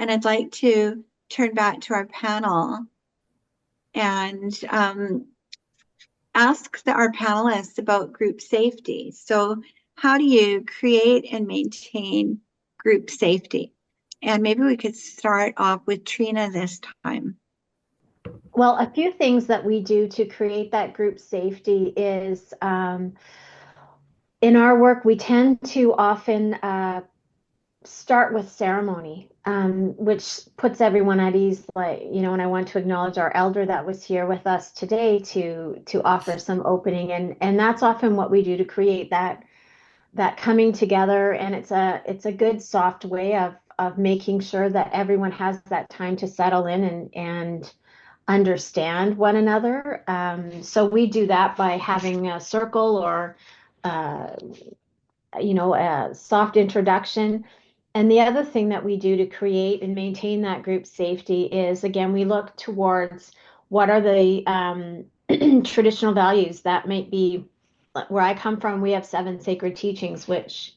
And I'd like to turn back to our panel and ask our panelists about group safety. So how do you create and maintain group safety? And maybe we could start off with Trina this time. Well, a few things that we do to create that group safety is in our work, we tend to often start with ceremony, which puts everyone at ease. Like, and I want to acknowledge our elder that was here with us today to offer some opening, and that's often what we do to create that coming together. And it's a good soft way of making sure that everyone has that time to settle in and understand one another. So we do that by having a circle or uh, a soft introduction. And the other thing that we do to create and maintain that group safety is, again, we look towards what are the traditional values that might be. Where I come from, we have 7 sacred teachings, which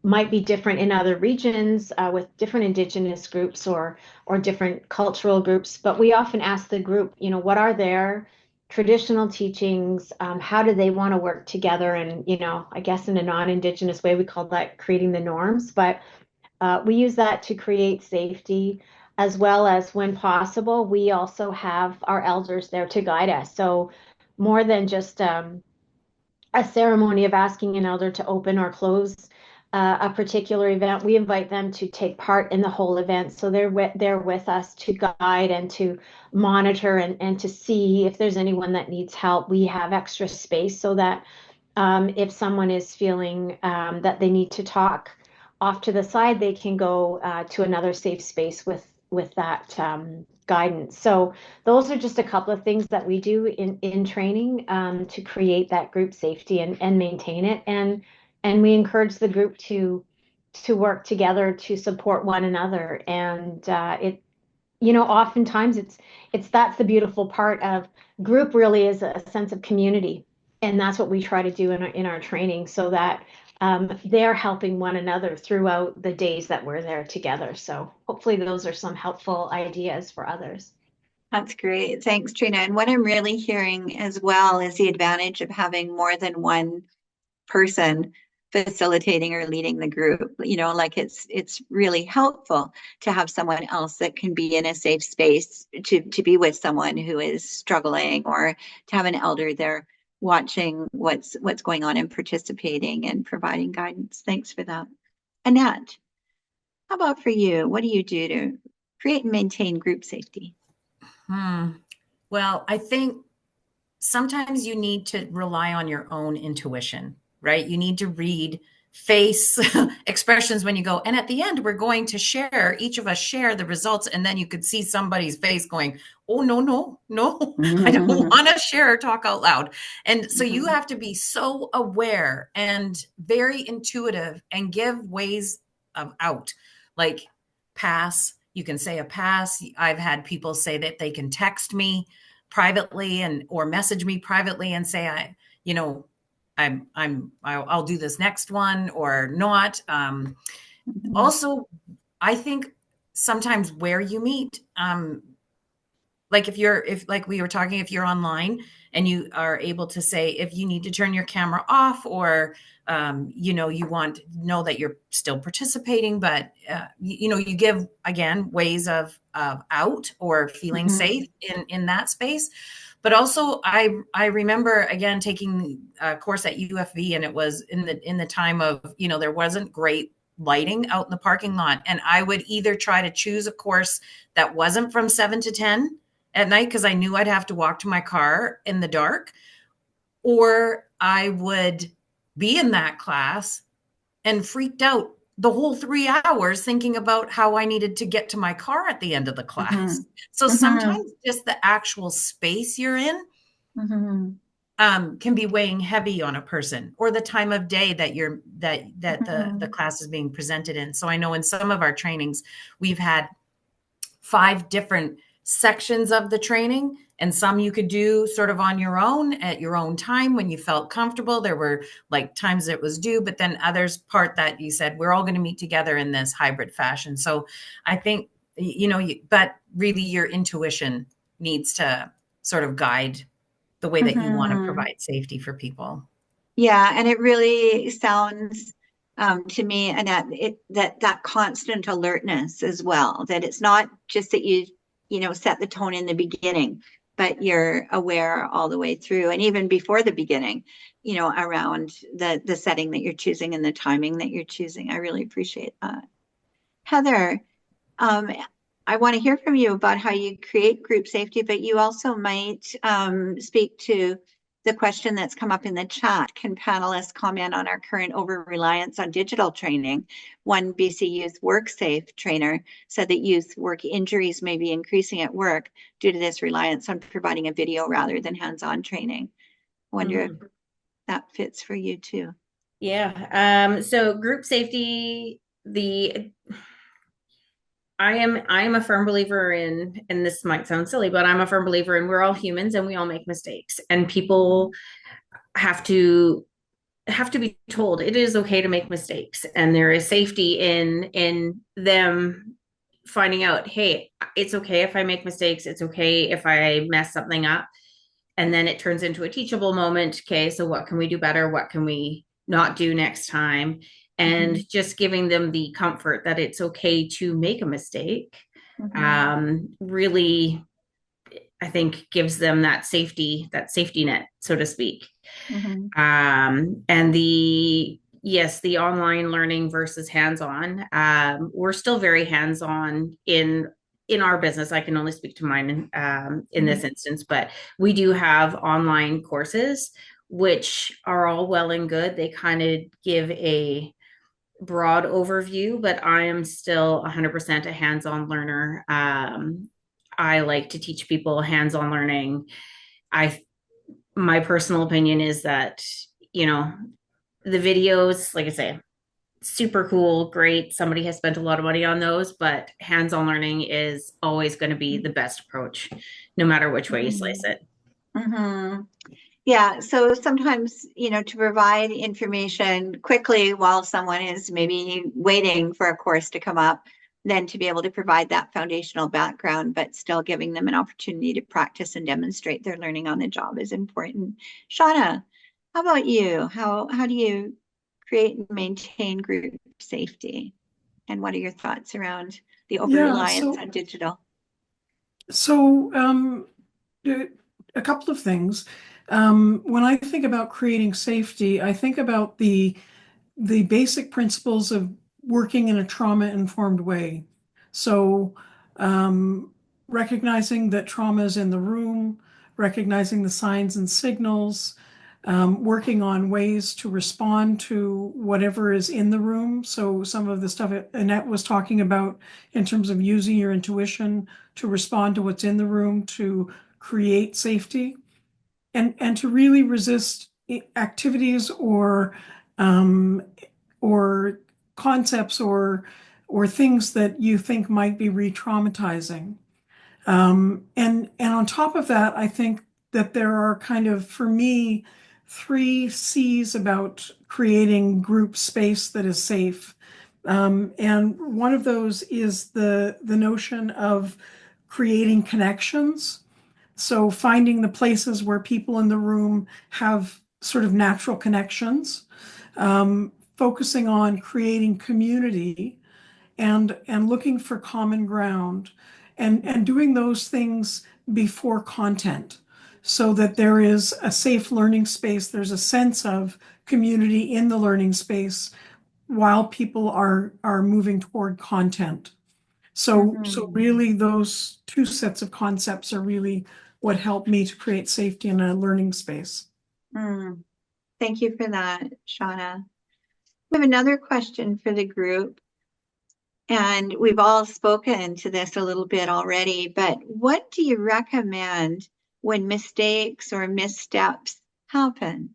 might be different in other regions with different Indigenous groups or different cultural groups. But we often ask the group, what are their traditional teachings? How do they want to work together? And, I guess in a non-Indigenous way, we call that creating the norms. But we use that to create safety, as well as, when possible, we also have our elders there to guide us. So more than just a ceremony of asking an elder to open or close a particular event, we invite them to take part in the whole event. So they're with us to guide and to monitor and to see if there's anyone that needs help. We have extra space so that if someone is feeling that they need to talk off to the side, they can go to another safe space with that guidance. So those are just a couple of things that we do in training to create that group safety and maintain it. And we encourage the group to work together to support one another. And oftentimes it's that's the beautiful part of group, really is a sense of community. And that's what we try to do in our training, so that they're helping one another throughout the days that we're there together. So hopefully those are some helpful ideas for others. That's great. Thanks, Trina. And what I'm really hearing as well is the advantage of having more than one person facilitating or leading the group. Like it's really helpful to have someone else that can be in a safe space to be with someone who is struggling, or to have an elder there watching what's going on and participating and providing guidance. Thanks for that. Annette, how about for you? What do you do to create and maintain group safety? Hmm. Well, I think sometimes you need to rely on your own intuition, right? You need to read face expressions when you go. And at the end, we're going to share, each of us share the results. And then you could see somebody's face going, oh, no, no, no, I don't want to share or talk out loud. And so you have to be so aware and very intuitive and give ways of out, like pass. You can say a pass. I've had people say that they can text me privately or message me privately and say, I'll do this next one or not. Also, I think sometimes where you meet, like if like we were talking, if you're online and you are able to say, if you need to turn your camera off, or you want to know that you're still participating, but you give, again, ways of out or feeling safe in that space. But also I remember, again, taking a course at UFV, and it was in the time of, there wasn't great lighting out in the parking lot, and I would either try to choose a course that wasn't from 7 to 10 at night, because I knew I'd have to walk to my car in the dark, or I would be in that class and freaked out the whole 3 hours thinking about how I needed to get to my car at the end of the class. So sometimes just the actual space you're in can be weighing heavy on a person, or the time of day that the class is being presented in. So I know in some of our trainings, we've had 5 different sections of the training, And some you could do sort of on your own at your own time when you felt comfortable. There were like times it was due, but then others part that you said, we're all going to meet together in this hybrid fashion. So I think, but really your intuition needs to sort of guide the way that you want to Mm-hmm. provide safety for people. Yeah, and it really sounds to me, Annette, that constant alertness as well. That it's not just that you set the tone in the beginning, but you're aware all the way through, and even before the beginning, around the setting that you're choosing and the timing that you're choosing. I really appreciate that, Heather. Um, I want to hear from you about how you create group safety, but you also might speak to the question that's come up in the chat. Can panelists comment on our current over-reliance on digital training? One BC Youth WorkSafe trainer said that youth work injuries may be increasing at work due to this reliance on providing a video rather than hands-on training. I wonder if that fits for you too. Yeah. So group safety, I am a firm believer in, and this might sound silly, but I'm a firm believer in we're all humans and we all make mistakes, and people have to be told it is okay to make mistakes, and there is safety in them finding out, hey, it's okay if I make mistakes, it's okay if I mess something up, and then it turns into a teachable moment. Okay, so what can we do better? What can we not do next time? And just giving them the comfort that it's okay to make a mistake, really, I think, gives them that safety net, so to speak. And the online learning versus hands-on. We're still very hands-on in our business. I can only speak to mine in this instance, but we do have online courses, which are all well and good. They kind of give a broad overview, but I am still 100% a hands-on learner. I like to teach people hands-on learning. My personal opinion is that, the videos, like I say, super cool, great. Somebody has spent a lot of money on those, but hands-on learning is always going to be the best approach, no matter which way you slice it. Yeah, so sometimes, to provide information quickly while someone is maybe waiting for a course to come up, then to be able to provide that foundational background, but still giving them an opportunity to practice and demonstrate their learning on the job is important. Shauna, how about you? How do you create and maintain group safety? And what are your thoughts around the over-reliance on digital? So a couple of things. When I think about creating safety, I think about the basic principles of working in a trauma-informed way. So recognizing that trauma is in the room, recognizing the signs and signals, working on ways to respond to whatever is in the room. So some of the stuff Annette was talking about in terms of using your intuition to respond to what's in the room to create safety, and to really resist activities or concepts or things that you think might be re-traumatizing. And on top of that, I think that there are kind of, for me, 3 C's about creating group space that is safe. And one of those is the notion of creating connections. So finding the places where people in the room have sort of natural connections, focusing on creating community and looking for common ground, and doing those things before content, so that there is a safe learning space. There's a sense of community in the learning space while people are moving toward content. So really those 2 sets of concepts are really what helped me to create safety in a learning space. Thank you for that, Shauna. We have another question for the group, and we've all spoken to this a little bit already, but what do you recommend when mistakes or missteps happen?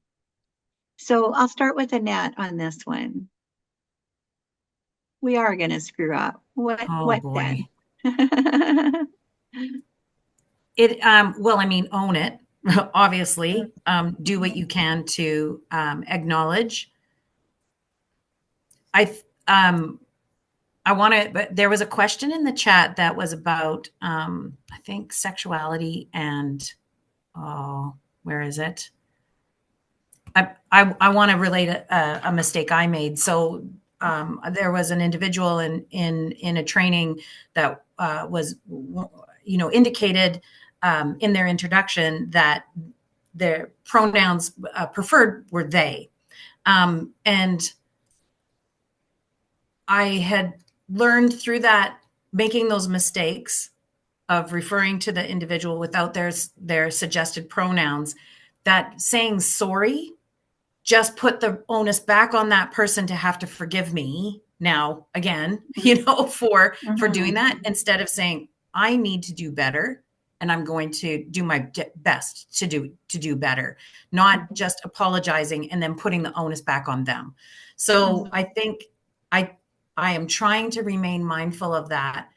So I'll start with Annette on this one. We are going to screw up. What boy. then? Well, I mean, own it, obviously. Do what you can to acknowledge. I want to, but there was a question in the chat that was about, I think, sexuality and, oh, where is it? I want to relate a mistake I made. So there was an individual in a training that was, indicated in their introduction that their pronouns preferred were they. And I had learned through that, making those mistakes of referring to the individual without their suggested pronouns, that saying sorry just put the onus back on that person to have to forgive me now again, for doing that, instead of saying, I need to do better and I'm going to do my best to do better, not just apologizing and then putting the onus back on them. So I think I am trying to remain mindful of that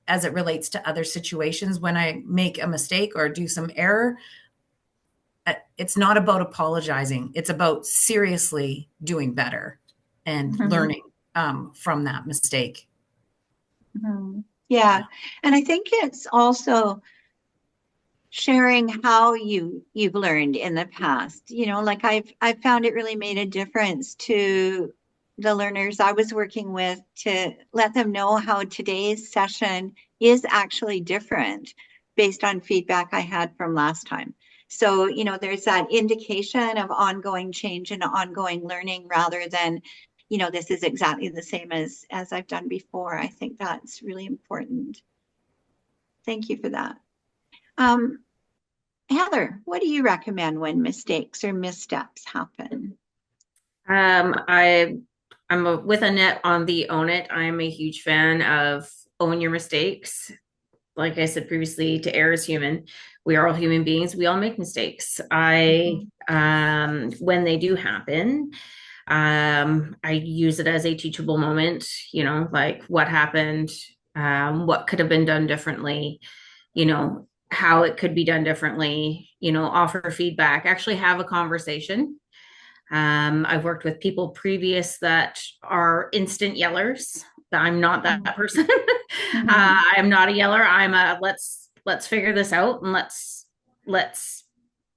as it relates to other situations. When I make a mistake or do some error, it's not about apologizing. It's about seriously doing better and learning from that mistake. Yeah. And I think it's also sharing how you've learned in the past. Like I've found it really made a difference to the learners I was working with, to let them know how today's session is actually different based on feedback I had from last time. So, there's that indication of ongoing change and ongoing learning, rather than, this is exactly the same as I've done before. I think that's really important. Thank you for that. Heather, what do you recommend when mistakes or missteps happen? I'm with Annette on the own it. I'm a huge fan of own your mistakes. Like I said previously, to err is human. We are all human beings. We all make mistakes. When they do happen, I use it as a teachable moment, like what happened, what could have been done differently, how it could be done differently, offer feedback, actually have a conversation. I've worked with people previous that are instant yellers. I'm not that person. I'm not a yeller. I'm a let's figure this out and let's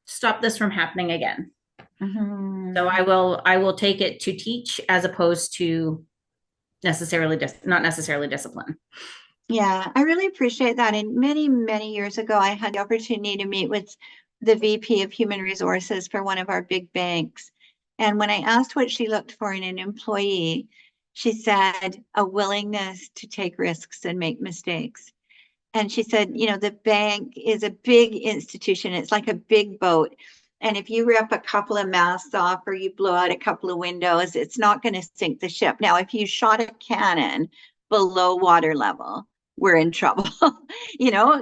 stop this from happening again. So I will take it to teach as opposed to not necessarily discipline. Yeah, I really appreciate that. And many, many years ago, I had the opportunity to meet with the VP of Human Resources for one of our big banks. And when I asked what she looked for in an employee, she said a willingness to take risks and make mistakes. And she said, the bank is a big institution. It's like a big boat. And if you rip a couple of masts off or you blow out a couple of windows, it's not going to sink the ship. Now, if you shot a cannon below water level, we're in trouble.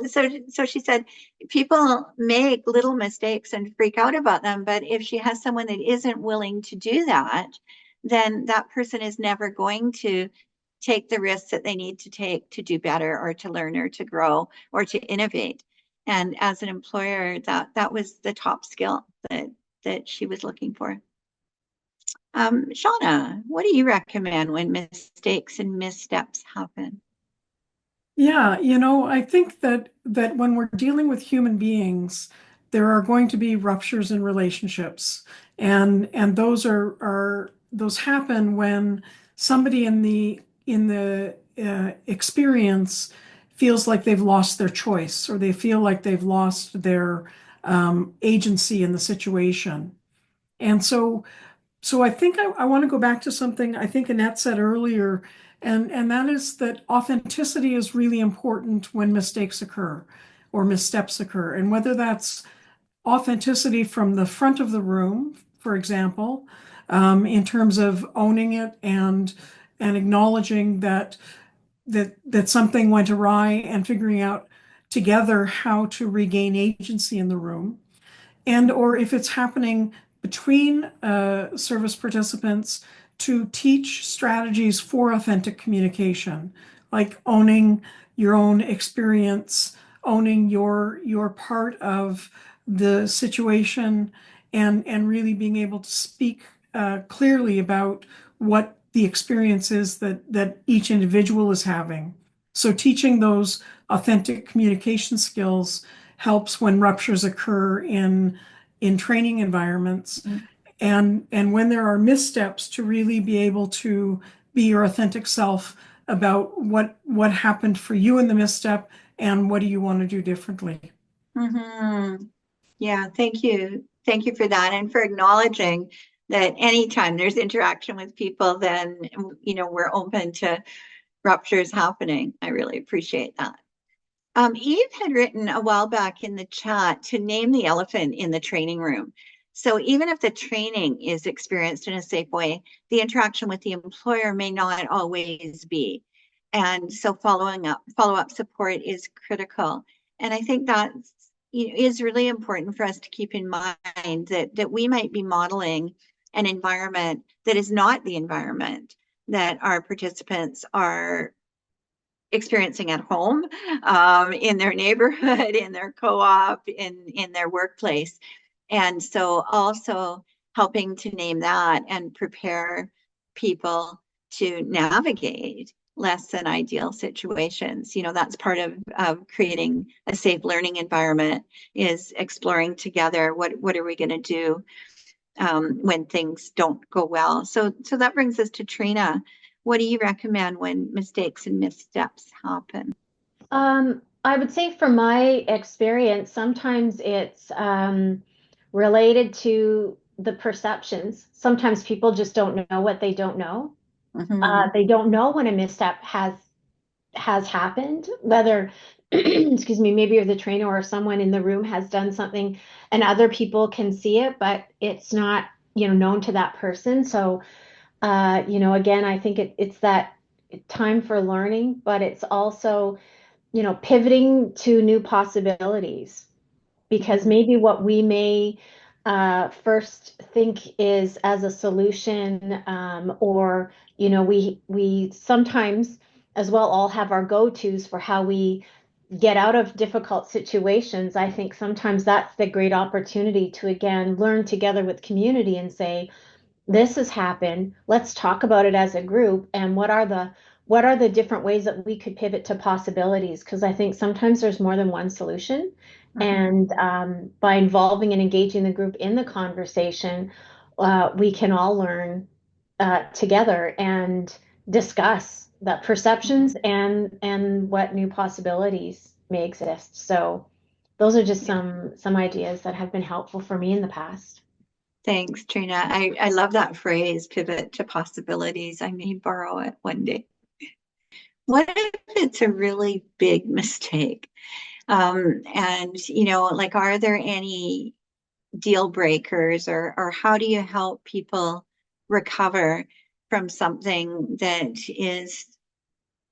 So she said people make little mistakes and freak out about them, but if she has someone that isn't willing to do that, then that person is never going to take the risks that they need to take to do better or to learn or to grow or to innovate. And as an employer, that was the top skill that she was looking for. Shauna, what do you recommend when mistakes and missteps happen? Yeah, I think that when we're dealing with human beings, there are going to be ruptures in relationships, and those those happen when somebody in the experience feels like they've lost their choice, or they feel like they've lost their agency in the situation. And so I think I want to go back to something I think Annette said earlier, and that is that authenticity is really important when mistakes occur or missteps occur. And whether that's authenticity from the front of the room, for example, in terms of owning it and acknowledging that something went awry and figuring out together how to regain agency in the room, and or if it's happening between service participants, to teach strategies for authentic communication, like owning your own experience owning your part of the situation and really being able to speak clearly about what the experience is that each individual is having. So teaching those authentic communication skills helps when ruptures occur in training environments. And when there are missteps, to really be able to be your authentic self about what happened for you in the misstep and what do you want to do differently. Yeah, thank you. Thank you for that, and for acknowledging that anytime there's interaction with people, then, we're open to ruptures happening. I really appreciate that. Eve had written a while back in the chat to name the elephant in the training room. So even if the training is experienced in a safe way, the interaction with the employer may not always be. And so follow-up support is critical. And I think that is really important for us to keep in mind that we might be modeling an environment that is not the environment that our participants are experiencing at home, in their neighborhood, in their co-op, in their workplace. And so also helping to name that and prepare people to navigate less than ideal situations. That's part of creating a safe learning environment, is exploring together what are we going to do when things don't go well. So that brings us to Trina. What do you recommend when mistakes and missteps happen? I would say from my experience, sometimes it's related to the perceptions. Sometimes people just don't know what they don't know. They don't know when a misstep has happened, whether, excuse me, maybe the trainer or someone in the room has done something and other people can see it, but it's not, known to that person. So, again, I think it's that time for learning, but it's also, pivoting to new possibilities, because maybe what we may first think is as a solution, or we sometimes as well all have our go-tos for how we get out of difficult situations. I think sometimes that's the great opportunity to again learn together with community and say, this has happened. Let's talk about it as a group, and what are the different ways that we could pivot to possibilities? Because I think sometimes there's more than one solution. And by involving and engaging the group in the conversation, we can all learn together and discuss the perceptions and what new possibilities may exist. So those are just some ideas that have been helpful for me in the past. Thanks, Trina. I love that phrase, pivot to possibilities. I may borrow it one day. What if it's a really big mistake? And, are there any deal breakers, or how do you help people recover from something that is,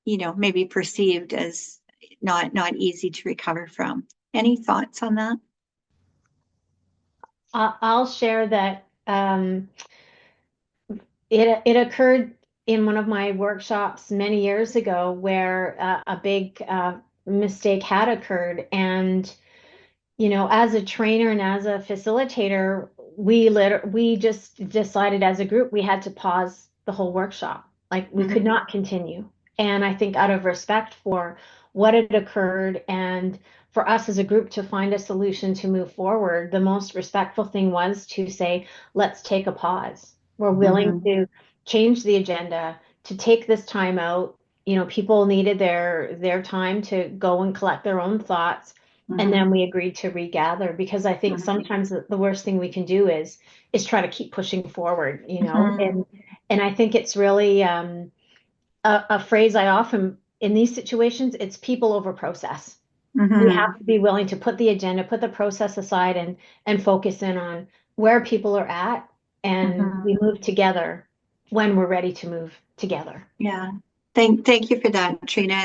maybe perceived as not easy to recover from? Any thoughts on that? I'll share that it occurred in one of my workshops many years ago where a big mistake had occurred. And, as a trainer and as a facilitator, we just decided as a group we had to pause the whole workshop. Like we could not continue. And I think out of respect for what had occurred and for us as a group to find a solution to move forward, the most respectful thing was to say, let's take a pause. We're willing to change the agenda, to take this time out. People needed their time to go and collect their own thoughts. And then we agreed to regather, because I think sometimes the worst thing we can do is try to keep pushing forward, and I think it's really a phrase I often in these situations, it's people over process. We have to be willing to put the agenda, put the process aside, and focus in on where people are at, and we move together when we're ready to move together. Yeah. Thank you for that, Trina.